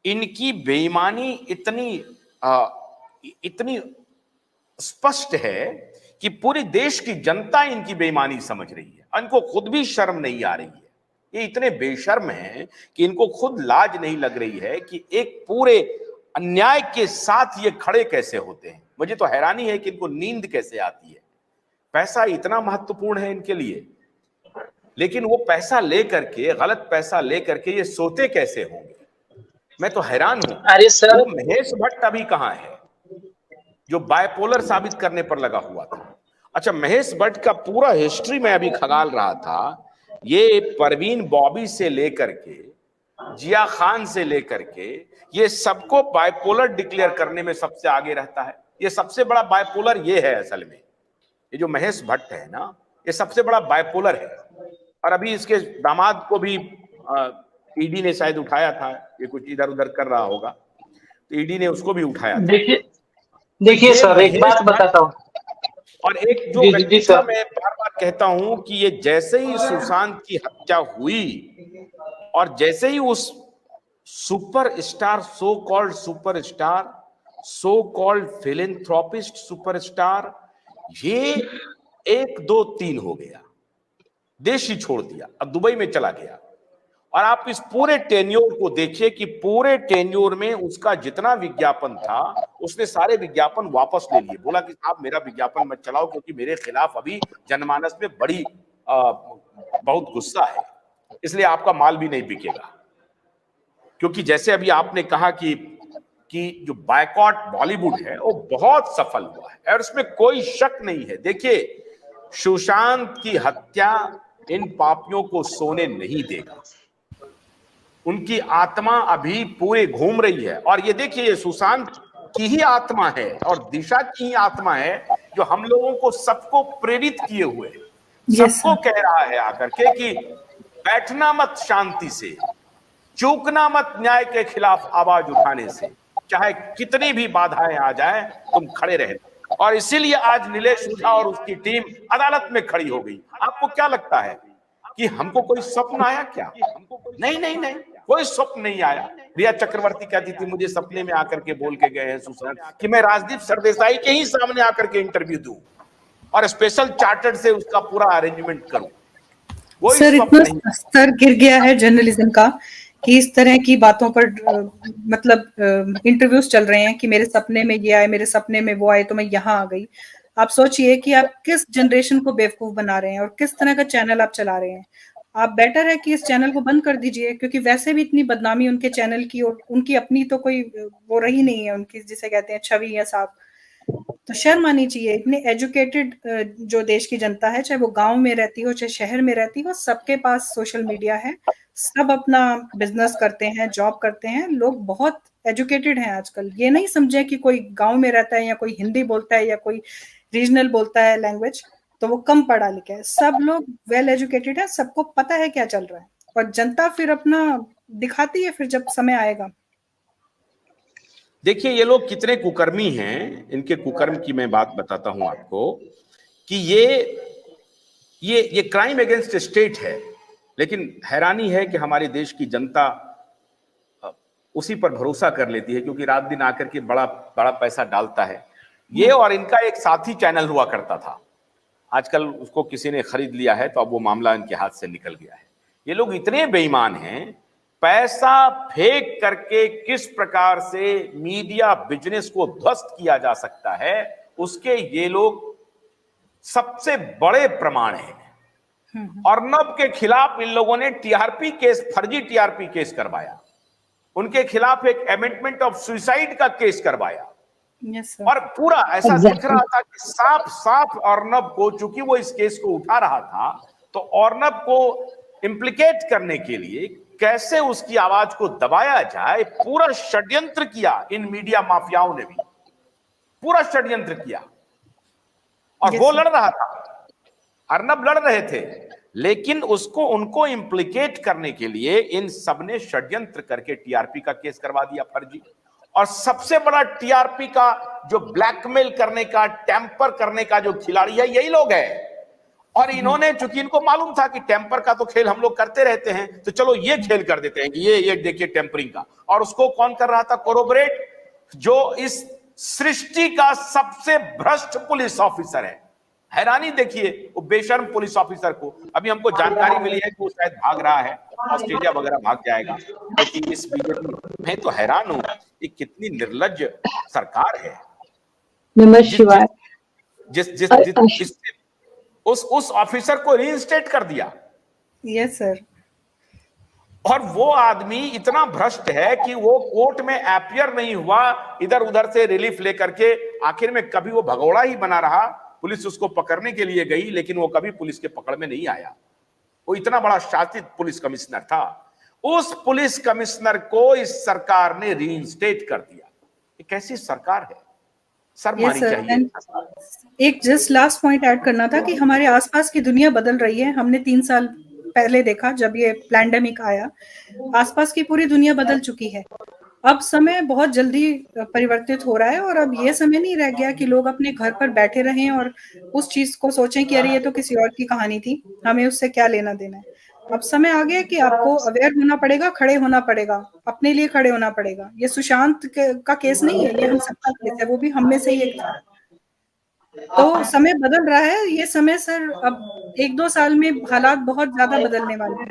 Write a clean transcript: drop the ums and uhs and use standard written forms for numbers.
इनकी बेईमानी इतनी स्पष्ट है कि पूरे देश की जनता इनकी बेईमानी समझ रही है। इनको खुद भी शर्म नहीं आ रही है। ये इतने बेशर्म हैं कि इनको खुद लाज नहीं लग रही है कि एक पूरे अन्याय के साथ ये खड़े कैसे होते हैं। मुझे तो हैरानी है कि इनको नींद कैसे आती है। पैसा इतना महत्वपूर्ण है इनके लिए, लेकिन वो पैसा लेकर के, गलत पैसा लेकर के ये सोते कैसे होंगे। मैं तो हैरान हूं। अरे सर, वो महेश भट्ट अभी कहां है जो बायपोलर साबित करने पर लगा हुआ था। अच्छा, महेश भट्ट का पूरा हिस्ट्री मैं अभी खंगाल रहा था। ये परवीन बॉबी से लेकर के, जिया खान से लेकर के, ये सबको बायपोलर डिक्लेयर करने में सबसे आगे रहता है। ये सबसे बड़ा बायपोलर ये है असल में। ये जो महेश भट्ट है ना, ये सबसे बड़ा बायपोलर है। और अभी इसके दामाद को भी ईडी ने शायद उठाया था, ये कुछ इधर उधर कर रहा होगा, तो ईडी ने उसको भी उठाया था। देखिए देखिए सर, एक बात बताता हूँ। और एक जो जी जी व्यक्ति जी का सर। मैं बार बार कहता हूं कि ये जैसे ही सुशांत की हत्या हुई और जैसे ही उस superstar, so called philanthropist superstar, ये 1 2 3 हो गया, देश ही छोड़ दिया, अब दुबई में चला गया। और आप इस पूरे टेन्योर को देखिए कि पूरे टेन्योर में उसका जितना विज्ञापन था, उसने सारे विज्ञापन वापस ले लिए। बोला कि साहब मेरा विज्ञापन मत चलाओ, क्योंकि मेरे खिलाफ अभी जनमानस में बहुत गुस्सा है, इसलिए आपका माल भी नहीं बिकेगा। क्योंकि जैसे अभी आपने कहा कि जो बायकॉट बॉलीवुड है वो बहुत सफल हुआ है और उसमें कोई शक नहीं है। देखिए, सुशांत की हत्या इन पापियों को सोने नहीं देगा। उनकी आत्मा अभी पूरे घूम रही है। और ये देखिए, ये सुशांत की ही आत्मा है और दिशा की ही आत्मा है, जो हम लोगों को सबको प्रेरित किए हुए, सबको कह रहा है आकर के कि बैठना मत शांति से, चूकना मत न्याय के खिलाफ आवाज उठाने से, चाहे कितनी भी बाधाएं आ जाए तुम खड़े रहना। और इसीलिए आज नीलेश ओझा और उसकी टीम अदालत में खड़ी हो गई। आपको क्या लगता है कि हमको कोई स्वप्न आया क्या? नहीं नहीं नहीं, कोई स्वप्न नहीं आया। रिया चक्रवर्ती कहती थी मुझे सपने में आकर के बोल के गए हैं सुशांत कि मैं राजदीप सरदेसाई के ही सामने आकर के इंटरव्यू दूं और स्पेशल चार्टर्ड से उसका पूरा अरेंजमेंट करूं। सर, इतना स्तर गिर गया है जर्नलिज्म का कि इस तरह की बातों पर मतलब इंटरव्यूज चल रहे हैं कि मेरे सपने में ये आए, मेरे सपने में वो आए, तो मैं यहाँ आ गई। आप सोचिए कि आप किस जनरेशन को बेवकूफ बना रहे हैं और किस तरह का चैनल आप चला रहे हैं। आप बेटर है कि इस चैनल को बंद कर दीजिए, क्योंकि वैसे भी इतनी बदनामी उनके चैनल की और उनकी अपनी तो कोई वो रही नहीं है, उनकी जिसे कहते हैं छवि या साफ। तो शर्म आनी चाहिए। इतने एजुकेटेड जो देश की जनता है, चाहे वो गांव में रहती हो चाहे शहर में रहती हो, सबके पास सोशल मीडिया है, सब अपना बिजनेस करते हैं, जॉब करते हैं, लोग बहुत एजुकेटेड हैं आजकल। ये नहीं समझे कि कोई गांव में रहता है या कोई हिंदी बोलता है या कोई रीजनल बोलता है लैंग्वेज तो वो कम पढ़ा लिखा है। सब लोग वेल एजुकेटेड है, सबको पता है क्या चल रहा है, और जनता फिर अपना दिखाती है फिर जब समय आएगा। देखिए, ये लोग कितने कुकर्मी हैं। इनके कुकर्म की मैं बात बताता हूं आपको कि ये क्राइम अगेंस्ट स्टेट है, लेकिन हैरानी है कि हमारे देश की जनता उसी पर भरोसा कर लेती है, क्योंकि रात दिन आकर के बड़ा बड़ा पैसा डालता है। ये और इनका एक साथी चैनल हुआ करता था, आजकल उसको किसी ने खरीद लिया है, तो अब वो मामला इनके हाथ से निकल गया है। ये लोग इतने बेईमान हैं, पैसा फेंक करके किस प्रकार से मीडिया बिजनेस को ध्वस्त किया जा सकता है, उसके ये लोग सबसे बड़े प्रमाण हैं। अर्नब के खिलाफ इन लोगों ने टीआरपी केस, फर्जी टीआरपी केस करवाया, उनके खिलाफ एक अमेंडमेंट ऑफ सुसाइड का केस करवाया। और पूरा ऐसा दिख रहा था कि साफ साफ अर्नब को, चूंकि वो इस केस को उठा रहा था, तो अर्नब को इंप्लीकेट करने के लिए कैसे उसकी आवाज को दबाया जाए, पूरा षड्यंत्र किया इन मीडिया माफियाओं ने भी, पूरा षड्यंत्र किया। और वो लड़ रहा था, अर्नब लड़ रहे थे, लेकिन उनको इंप्लीकेट करने के लिए इन सबने षड्यंत्र करके टीआरपी का केस करवा दिया फर्जी। और सबसे बड़ा टीआरपी का जो ब्लैकमेल करने का, टेम्पर करने का जो खिलाड़ी है, यही लोग है। और इन्होंने, चूंकि इनको मालूम था कि टेम्पर का तो खेल हम लोग करते रहते हैं, तो चलो ये खेल कर देते हैं कि ये देखिए टेम्परिंग का। और उसको कौन कर रहा था कोरोबरेट? जो इस सृष्टि का सबसे भ्रष्ट पुलिस ऑफिसर है। हैरानी देखिए वो बेशर्म पुलिस ऑफिसर को। अभी हमको जानकारी मिली है कि वो शायद भाग रहा है, ऑस्ट्रेलिया वगैरह भाग जाएगा। लेकिन इस बीजेपी, मैं तो हैरान हूं कि कितनी निर्लज्ज सरकार है। नमः शिवाय। उस ऑफिसर को रीइंस्टेट कर दिया। Yes sir. और वो आदमी इतना भ्रष्ट है कि वो कोर्ट में अपियर नहीं हुआ, इधर उधर से रिलीफ लेकर के आखिर में कभी वो भगोड़ा ही बना रहा। पुलिस उसको पकड़ने के लिए गई, लेकिन वो कभी पुलिस के पकड़ में नहीं आया। वो इतना बड़ा शासित पुलिस कमिश्नर था। उस पुलिस कमिश्नर को इस सरकार ने रीइंस्टेट कर दिया। ये कैसी सरकार है? yes, चाहिए। एक जस्ट लास्ट पॉइंट ऐड करना था कि हमारे आसपास की दुनिया बदल रही है। हमने 3 साल पहले देखा जब ये पैंडेमिक आया, आसपास की पूरी दुनिया बदल चुकी है। अब समय बहुत जल्दी परिवर्तित हो रहा है और अब ये समय नहीं रह गया कि लोग अपने घर पर बैठे रहें और उस चीज को सोचें कि अरे ये तो किसी और की कहानी थी, हमें उससे क्या लेना देना है। अब समय आ गया कि आपको अवेयर होना पड़ेगा, खड़े होना पड़ेगा, अपने लिए खड़े होना पड़ेगा। ये सुशांत का केस नहीं है, ये हम सबका केस है, वो भी हम में से ही एक था। तो समय बदल रहा है। ये समय सर अब 1-2 साल में हालात बहुत ज्यादा बदलने वाले हैं।